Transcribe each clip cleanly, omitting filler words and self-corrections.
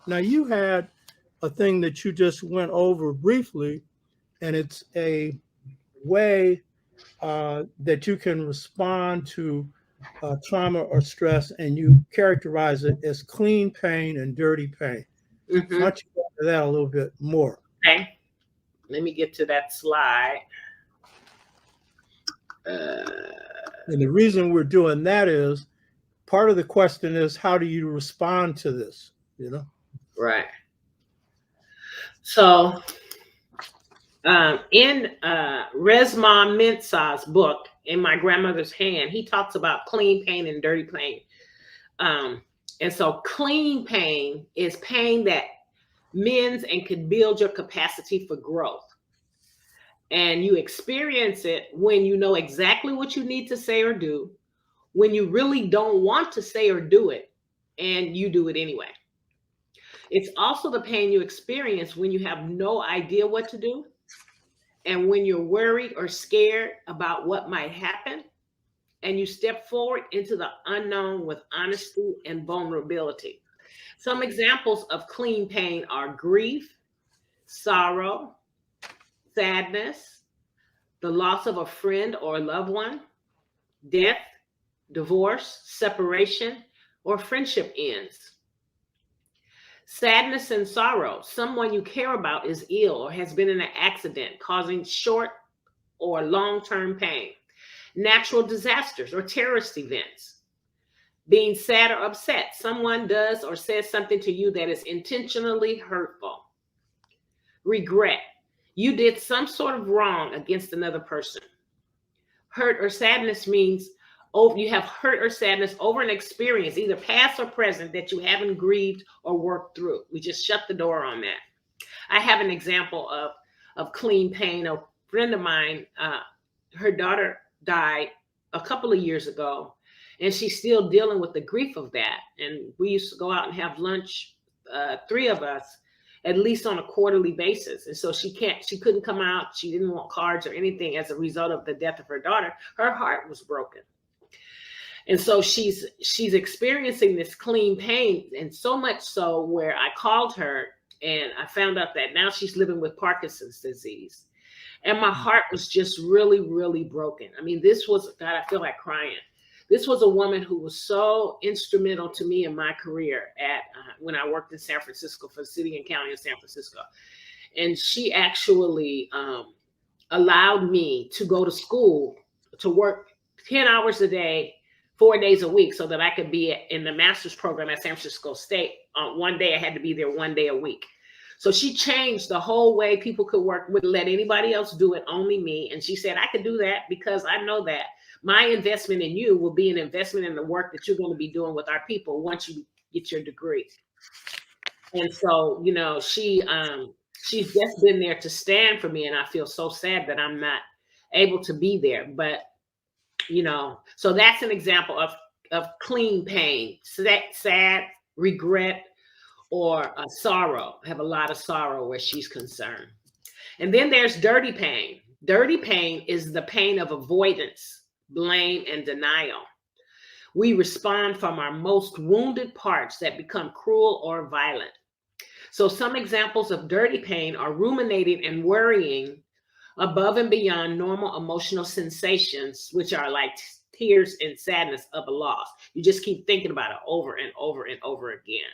Now, you had a thing that you just went over briefly, and it's a way that you can respond to trauma or stress, and you characterize it as clean pain and dirty pain. Why Mm-hmm. don't you go into that a little bit more? Okay. Let me get to that slide. Uh, And the reason we're doing that is part of the question is how do you respond to this? You know, right. So, in Resma Mensah's book, In My Grandmother's Hand, he talks about clean pain and dirty pain. Um, and so, clean pain is pain that mends and can build your capacity for growth. And you experience it when you know exactly what you need to say or do, when you really don't want to say or do it, and you do it anyway. It's also the pain you experience when you have no idea what to do and when you're worried or scared about what might happen, and you step forward into the unknown with honesty and vulnerability. Some examples of clean pain are grief, sorrow, sadness, the loss of a friend or a loved one, death, divorce, separation, or friendship ends. Sadness and sorrow. Someone you care about is ill or has been in an accident, causing short or long term pain. Natural disasters or terrorist events. Being sad or upset. Someone does or says something to you that is intentionally hurtful. Regret. You did some sort of wrong against another person. Hurt or sadness means you have hurt or sadness over an experience, either past or present, that you haven't grieved or worked through. We just shut the door on that. I have an example of clean pain. A friend of mine, her daughter died a couple of years ago, and she's still dealing with the grief of that. And we used to go out and have lunch, three of us, at least on a quarterly basis. And so she couldn't come out. She didn't want cards or anything as a result of the death of her daughter. Her heart was broken. And so she's experiencing this clean pain, and so much so where I called her and I found out that now she's living with Parkinson's disease. And my heart was just really, really broken. I mean, this was, God, I feel like crying. This was a woman who was so instrumental to me in my career at when I worked in San Francisco for the city and county of San Francisco. And she actually allowed me to go to school, to work 10 hours a day, 4 days a week, so that I could be in the master's program at San Francisco State. One day I had to be there 1 day a week. So she changed the whole way people could work, wouldn't let anybody else do it, only me. And she said, I could do that because I know that my investment in you will be an investment in the work that you're going to be doing with our people once you get your degree. And so, you know, she's just been there to stand for me. And I feel so sad that I'm not able to be there. But, you know, so that's an example of clean pain, sad, regret, or sorrow. I have a lot of sorrow where she's concerned. And then there's dirty pain. Dirty pain is the pain of avoidance, blame, and denial. We respond from our most wounded parts that become cruel or violent. So some examples of dirty pain are ruminating and worrying above and beyond normal emotional sensations, which are like tears and sadness of a loss. You just keep thinking about it over and over and over again.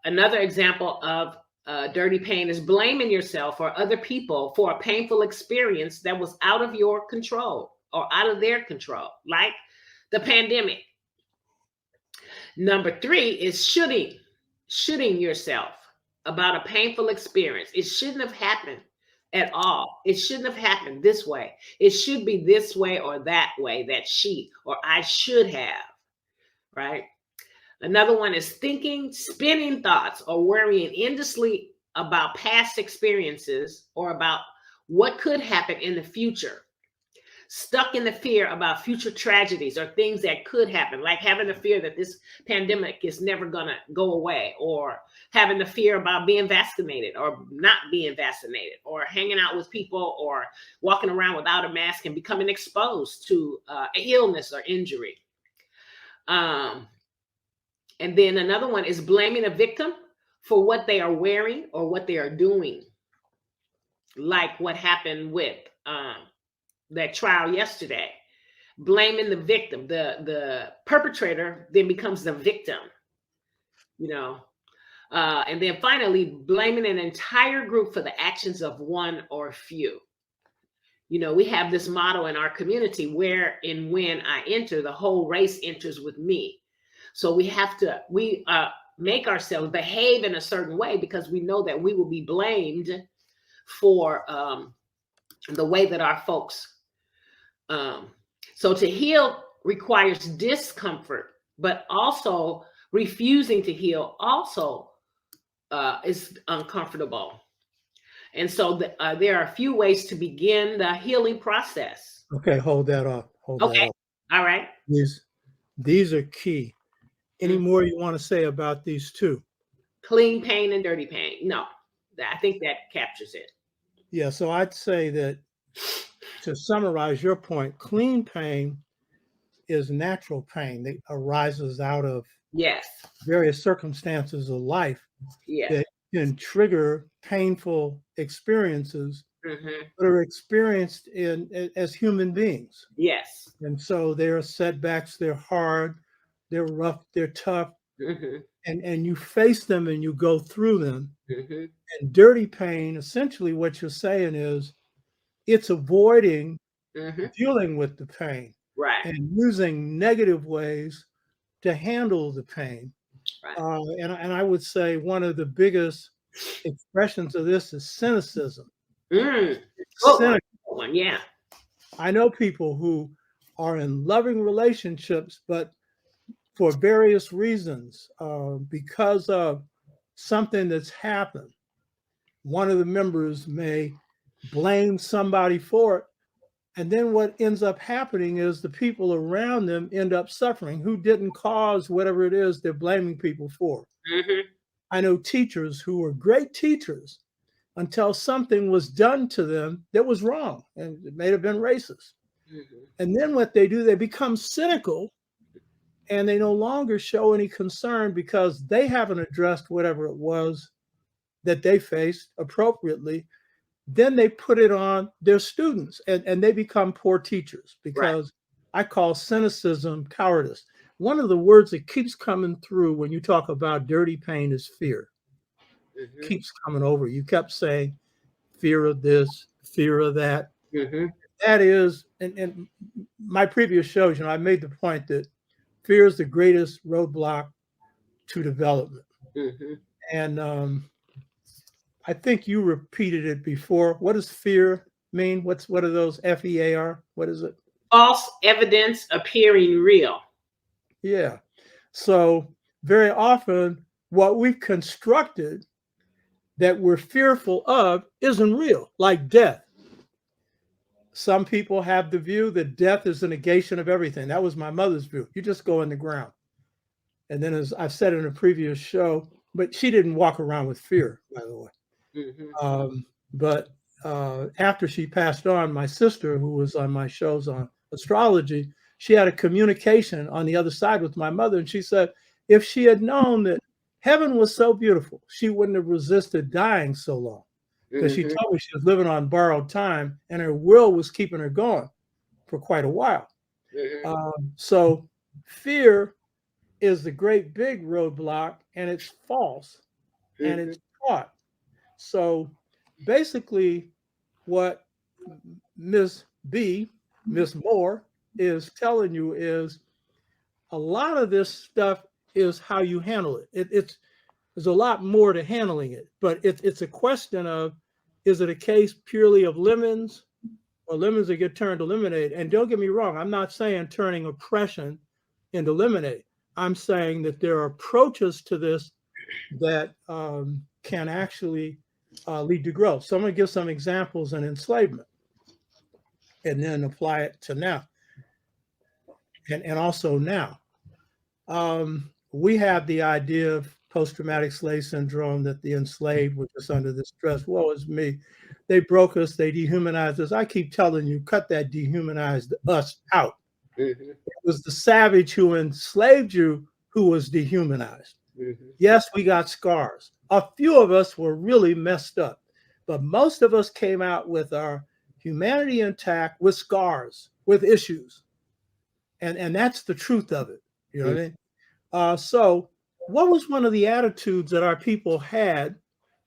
Another example of dirty pain is blaming yourself or other people for a painful experience that was out of your control or out of their control, like the pandemic. Number 3 is shooting yourself about a painful experience. It shouldn't have happened at all. It shouldn't have happened this way. It should be this way or that way, that she or I should have, right? Another one is thinking, spinning thoughts, or worrying endlessly about past experiences or about what could happen in the future. Stuck in the fear about future tragedies or things that could happen, like having the fear that this pandemic is never going to go away, or having the fear about being vaccinated or not being vaccinated, or hanging out with people or walking around without a mask and becoming exposed to illness or injury. And then another one is blaming a victim for what they are wearing or what they are doing, like what happened with that trial yesterday. Blaming the victim, the perpetrator then becomes the victim, you know. And then finally, blaming an entire group for the actions of one or few. You know, we have this motto in our community: where and when I enter, the whole race enters with me. So we have to make ourselves behave in a certain way, because we know that we will be blamed for the way that our folks. So to heal requires discomfort, but also refusing to heal also is uncomfortable. And so there are a few ways to begin the healing process. Okay, hold that up. Hold that Okay. up. All right. These are key. Any more you want to say about these two? Clean pain and dirty pain. No, I think that captures it. Yeah, so I'd say that, to summarize your point, clean pain is natural pain that arises out of Yes. various circumstances of life Yes. that can trigger painful experiences Mm-hmm. that are experienced as human beings. Yes. And so there are setbacks, they're hard, they're rough, they're tough, Mm-hmm. and you face them and you go through them. Mm-hmm. And dirty pain, essentially what you're saying is, it's avoiding Mm-hmm. dealing with the pain Right. and using negative ways to handle the pain. Right. And I would say one of the biggest expressions of this is cynicism. Good one. Yeah. I know people who are in loving relationships, but for various reasons, because of something that's happened, one of the members may blame somebody for it. And then what ends up happening is the people around them end up suffering, who didn't cause whatever it is they're blaming people for. Mm-hmm. I know teachers who were great teachers until something was done to them that was wrong, and it may have been racist. Mm-hmm. And then what they do, they become cynical, and they no longer show any concern because they haven't addressed whatever it was that they faced appropriately. Then they put it on their students, and they become poor teachers, because I call cynicism cowardice. One of the words that keeps coming through when you talk about dirty pain is fear. Mm-hmm. Keeps coming over. You kept saying fear of this, fear of that. Mm-hmm. That is, and my previous shows, I made the point that fear is the greatest roadblock to development. Mm-hmm. And I think you repeated it before. What does fear mean? What are those FEAR? What is it? False evidence appearing real. Yeah. So very often what we've constructed that we're fearful of isn't real, like death. Some people have the view that death is a negation of everything. That was my mother's view. You just go in the ground. And then, as I've said in a previous show, but she didn't walk around with fear, by the way. Mm-hmm. But after she passed on, my sister, who was on my shows on astrology, she had a communication on the other side with my mother. And she said, if she had known that heaven was so beautiful, she wouldn't have resisted dying so long. Because she told me she was living on borrowed time and her will was keeping her going for quite a while. So fear is the great big roadblock, and it's false, and it's taught. So basically what Miss Moore is telling you is a lot of this stuff is how you handle it. There's a lot more to handling it, but it's a question of, is it a case purely of lemons, or lemons that get turned to lemonade? And don't get me wrong, I'm not saying turning oppression into lemonade. I'm saying that there are approaches to this that can actually lead to growth. So I'm going to give some examples in enslavement and then apply it to now and also now. We have the idea of post-traumatic slave syndrome, that the enslaved were just under the stress. Woe is me. They broke us. They dehumanized us. I keep telling you, cut that dehumanized us out. It was the savage who enslaved you who was dehumanized. Mhm. Yes, we got scars. A few of us were really messed up, but most of us came out with our humanity intact, with scars, with issues. And that's the truth of it. You know what I mean? So what was one of the attitudes that our people had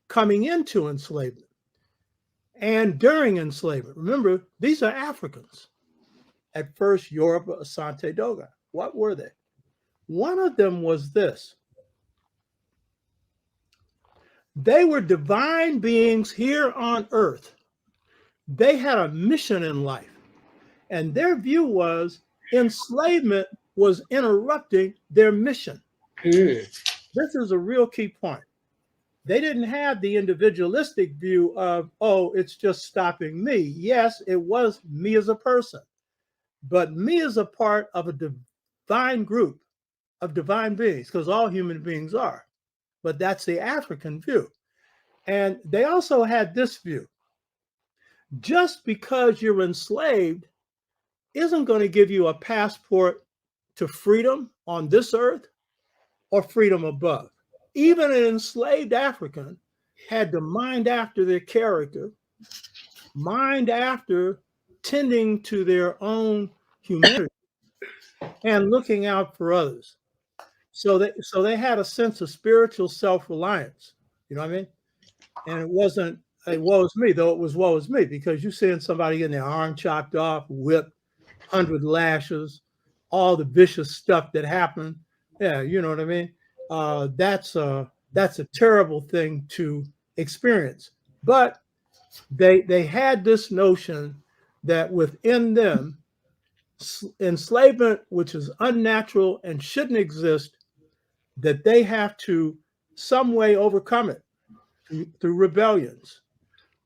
coming into enslavement and during enslavement? Remember, these are Africans. At first, Yoruba, Asante, Dogon. What were they? One of them was this. They were divine beings here on earth. They had a mission in life. And their view was enslavement was interrupting their mission. Mm. This is a real key point. They didn't have the individualistic view of, oh, it's just stopping me. Yes, it was me as a person, but me as a part of a divine group of divine beings, because all human beings are. But that's the African view. And they also had this view. Just because you're enslaved isn't going to give you a passport to freedom on this earth or freedom above. Even an enslaved African had to mind after their character, mind after tending to their own humanity and looking out for others. So they had a sense of spiritual self-reliance. You know what I mean? And it wasn't a woe is me, though it was woe is me, because you're seeing somebody getting their arm chopped off, whipped, 100 lashes, all the vicious stuff that happened. Yeah, you know what I mean? That's a terrible thing to experience. But they had this notion that within them, enslavement, which is unnatural and shouldn't exist, that they have to some way overcome it through rebellions,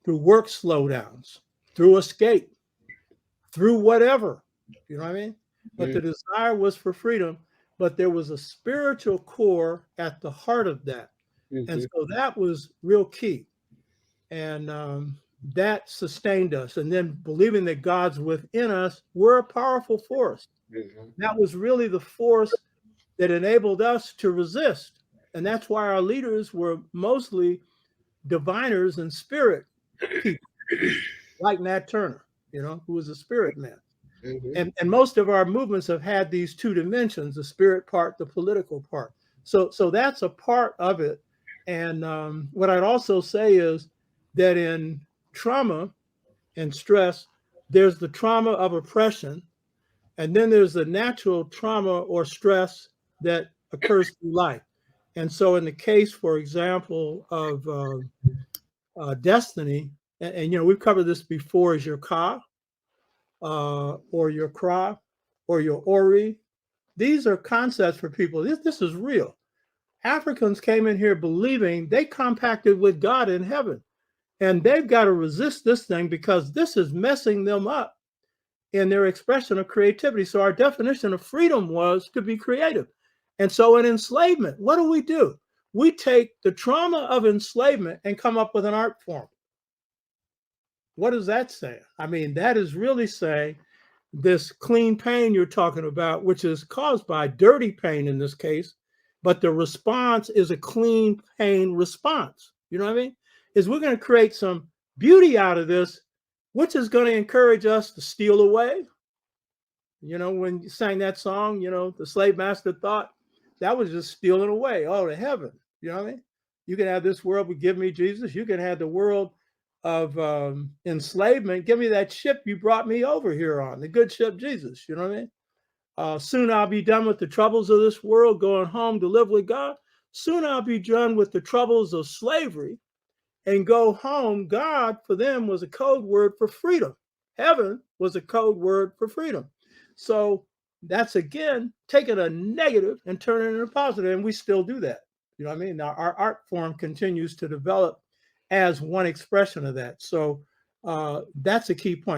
through work slowdowns, through escape, through whatever. You know what I mean? But the desire was for freedom, but there was a spiritual core at the heart of that. And so that was real key. And that sustained us. And then believing that God's within us, we're a powerful force. That was really the force that enabled us to resist. And that's why our leaders were mostly diviners and spirit people, like Nat Turner, you know, who was a spirit man. And most of our movements have had these two dimensions, the spirit part, the political part. So that's a part of it. And what I'd also say is that in trauma and stress, there's the trauma of oppression, and then there's the natural trauma or stress that occurs through life. And so in the case, for example, of destiny, and you know, we've covered this before, as your ka, or your kra, or your ori. These are concepts for people. This is real. Africans came in here believing they compacted with God in heaven. And they've got to resist this thing because this is messing them up in their expression of creativity. So our definition of freedom was to be creative. And so in enslavement, what do? We take the trauma of enslavement and come up with an art form. What does that say? I mean, that is really saying this clean pain you're talking about, which is caused by dirty pain in this case, but the response is a clean pain response. You know what I mean? Is we're going to create some beauty out of this, which is going to encourage us to steal away. You know, when you sang that song, you know, the slave master thought that was just stealing away, oh, to heaven. You know what I mean? You can have this world, but give me Jesus. You can have the world of enslavement. Give me that ship you brought me over here on, the good ship Jesus. You know what I mean? Soon I'll be done with the troubles of this world, going home to live with God. Soon I'll be done with the troubles of slavery and go home. God for them was a code word for freedom. Heaven was a code word for freedom. So that's, again, taking a negative and turning it into a positive. And we still do that. You know what I mean? Now, our art form continues to develop as one expression of that. So that's a key point.